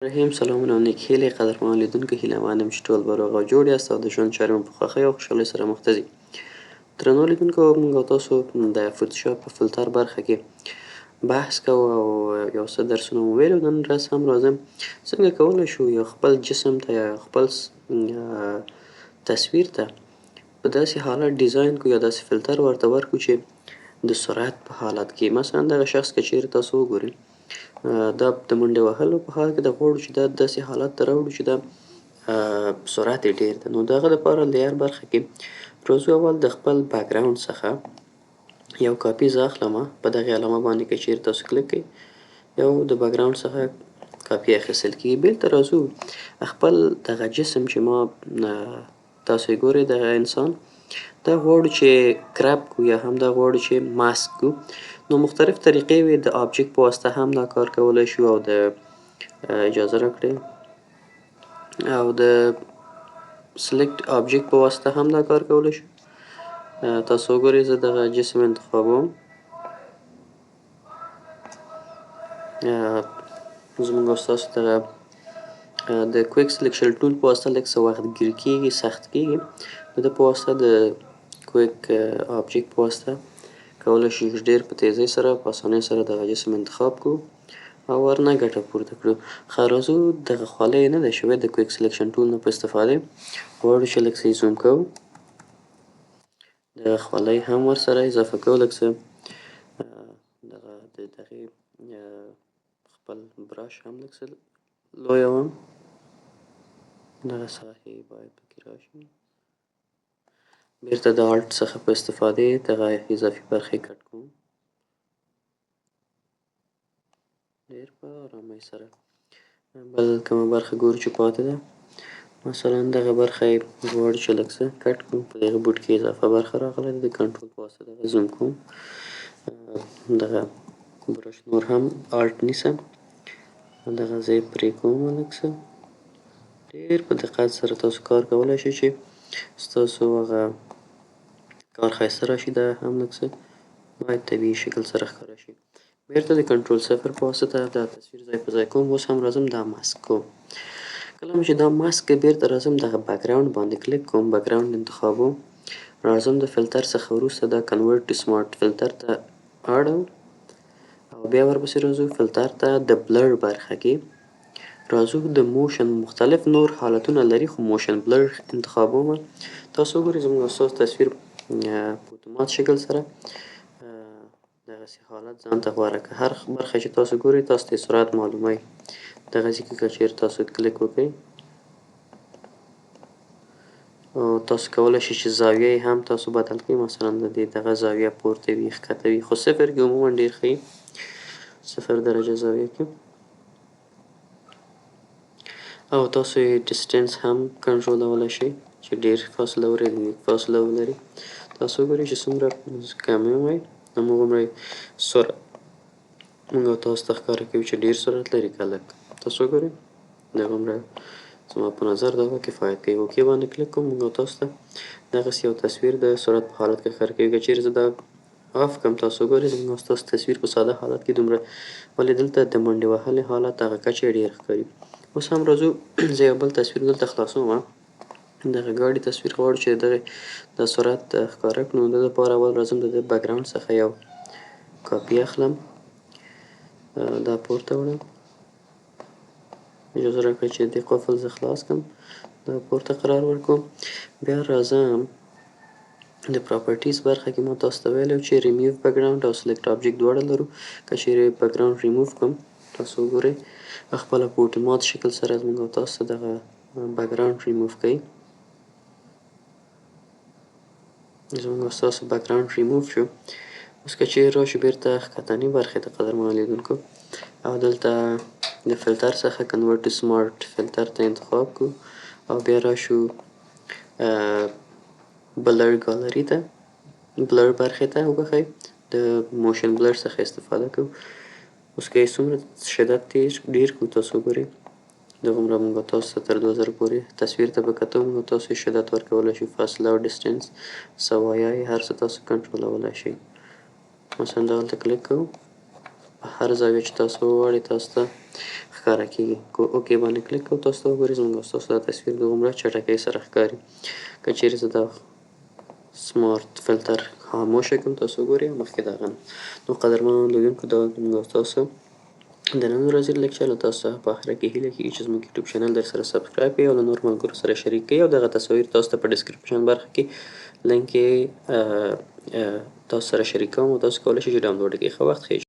رحیم سلامونه او نیک هیلې قدرمن لیدونکو هیله من یم چې ټول به روغ او جوړ یاست او د ژوند چارې مو په خوښۍ او خوشحالۍ سره مخ ته ځي. درنو لیدونکو موږ او تاسو د فوتوشاپ په فلتر برخه کې بحث کوو او یو څه درسونه مو ویل او نن ورځ هم راځم څنګه کولی شو یو خپل جسم ته یا خپل تصویر ته په داسې حالت ډیزاین کړو یا داسې فلتر ورته ورکړو چې د سرعت په حالت کې مثلا دغه شخص که چیرې تاسو وګورئ دا د منډې وهلو په حال کې د غواړو چې دا داسې حالت ته راوړو چې دا سرعت یې ډېر ده. نو د هغه دپاره لیر برخه کې راځو اول د خپل بیکګراوند څخه یو کاپي زه اخلمه په دغې علامه باندې که چیرې تاسو کلیک کړئ یو د بیکګراوند څخه کاپي اخیستل کېږي. بېرته راځو خپل دغه جسم چې ما تاسو یې ګورئ دغه انسان دا غواړو چې کرپ کړو یا هم دا غواړو چې ماسک کړو. نو مختلف طریقې وي د آبجکت په واسطه هم دا کار کولی شو او د اجازه راکړئ او د سلیکټ آبجکت په واسطه هم دا کار کولی شو. تاسو وګورئ زه دغه جسم انتخابوم زموږ او ستاسو دغه د کویک سلیکشن ټول په واسطه لږ څه وخت ګیر کېږي سخت کېږي نو د په واسطه د کویک آبجکت په واسطه کولی شو ډېر په تیزۍ سره په اسانۍ سره دغه جسم انتخاب کړو او ورنه ګټه پورته کړو. ښه راځو دغه خولۍ نه ده شوې د کویک سلیکشن ټول نه په استفادې غواړو چې لږ څه یې زوم کوو دغه خولۍ هم ورسره اضافه کوو لږ څه دغه د دغې خپل براش هم لږ څه لویوم دغه ساحې باید پکې راشي بېرته د الټ څخه په استفادې دغه اضافي برخه یې کټ کوم ډېر په ارامۍ سره. بل کومه برخه ګورو چې پاتې ده مثلا دغه برخه یې غواړو چې لږ څه کټ کړو په دغه بوټ کې اضافه برخه راغلی ده د کنټرول په واسطه دغه زوم کوم دغه برش نور هم الټ نیسم دغه ځای پرې کوم لږ څه ډېر په دقت سره تاسو کار کولی شئ چې ستاسو هغه کار ښایسته راشي. دا هم لږ څه باید طبیعي شکل سره ښکاره شي. بېرته د کنټرول صفر په واسطه دا تصویر ځای په ځای کوم. اوس هم راځم دا ماسک کوم کله مو چې دا ماسک کوي بېرته راځم دغه بیکګراوند باندې کلیک کوم بیکګراوند انتخابوم راځم د فلتر څخه وروسته دا کنورټ ټو سمارټ فلتر ته اړوم او بیا ورپسې راځو فلتر ته د بلر برخه کې راځو د موشن مختلف نور حالتونه لري خو موشن بلر انتخابوم. تاسو وګورئ زموږ او ستاسو تصویر په اتومات شکل سره دغسې حالت ځان ته غوره کړه. هر برخه چې تاسو ګورئ تاسو ته یې سرعت معلوموي دغسې کې که چیرې تاسو کلیک وکړئ او تاسو کولی شئ چې زاویه یې هم تاسو بدل کړئ مثلا د دې دغه زاویه پورته وي ښکته وي خو صفر کې عموما ډېر ښه وي 0 درجه زاویه کې او تاسو یې ډسټنس هم کنټرولولی شئ چې ډېر فاصله ولري نیږ فاصله ولري. تاسو وګورئ چې څومره کموي هماغومره یې سرعت موږ او تاسو ته ښکاره کوي چې ډېر سرعت لري که لږ. تاسو وګورئ دغومره زما په نظر دغه کفایت کوي. اوکې باندې کلیک کوم موږ او تاسو ته دغسې یو تصویر د سرعت په حالت کې ښکاره کوي. که چیرې زه دا آف کړم تاسو وګورئ زموږ او ستاسو تصویر په ساده حالت کې دومره ولې دلته د منډې وهلې حالت هغه کچه یې ډېر ښکاري. اوس هم راځو زه یو بل تصویر دلته خلاصومه دغه ګاډي تصویر غواړو چې دغې د سرعت ښکاره کړو نو د ده لپاره اول راځم د بیکګراوند څخه یو کاپي اخلم دا پورته وړم اجازه راکړئ چې دې قفل زه خلاص کړم دا پورته قرار ورکړم. بیا راځم د پراپرټیز برخه کې ما تاسو ته ویلی چې ریموو بیکګراوند او سلیکټ آبجکت دواړه لرو. که چیرې بیکګراوند ریموو کړم تاسو وګورئ خپله په اتومات شکل سره زموږ او تاسو ته دغه بیکګراوند ریموو کوي. زموږ او ستاسو بیکګراوند ریموو شو. اوس که چیرې راشو بېرته ښکتنۍ برخې ته قدرمنو لیدونکو او دلته د فلتر څخه کنورټ ټو سمارټ فلتر ته انتخاب کړو او بیا راشو بلر ګالري ته بلر برخې ته وبښئ د موشن بلر څخه استفاده کوو. اوس که یې څومره شدت ډېر کړو تاسو وګورئ دغومره موږ او تاسو ته تر 2000 پورې تصویر ته به کتو موږ او تاسو یې شدت ورکولی شو فاصله او ډسټنس سوایه یې هر څه تاسو کنټرولولی شئ. مثلا دغلته کلیک کوو په هر زاویه چې تاسو وغواړئ تاسو ته ښکاره کیږي. که اوکې باندې کلیک کوو تاسو ته وګورئ زموږ او ستاسو دا تصویر دومره چټکۍ سره ښکاري. که چیرې زه دا سمارت فلټر خاموشه کړم تاسو وګورئ مخکې د هغه نه. نو قدرمنو لیدونکو دا زموږ او ستاسو د نن ورځې لیکچر له تاسو څخه په آخره کې هیله کیږي چې زموږ یوټیوب چینل درسره سبسکرایب کړئ او له نورو ملګرو سره شریک کړئ او دغه تصاویر تاسو ته په ډسکریپشن برخه کې لینک یې تاسو سره شریک کوم او تاسو کولی شئ چې ډاونلوډ یې کړئ. ښه وخت ښه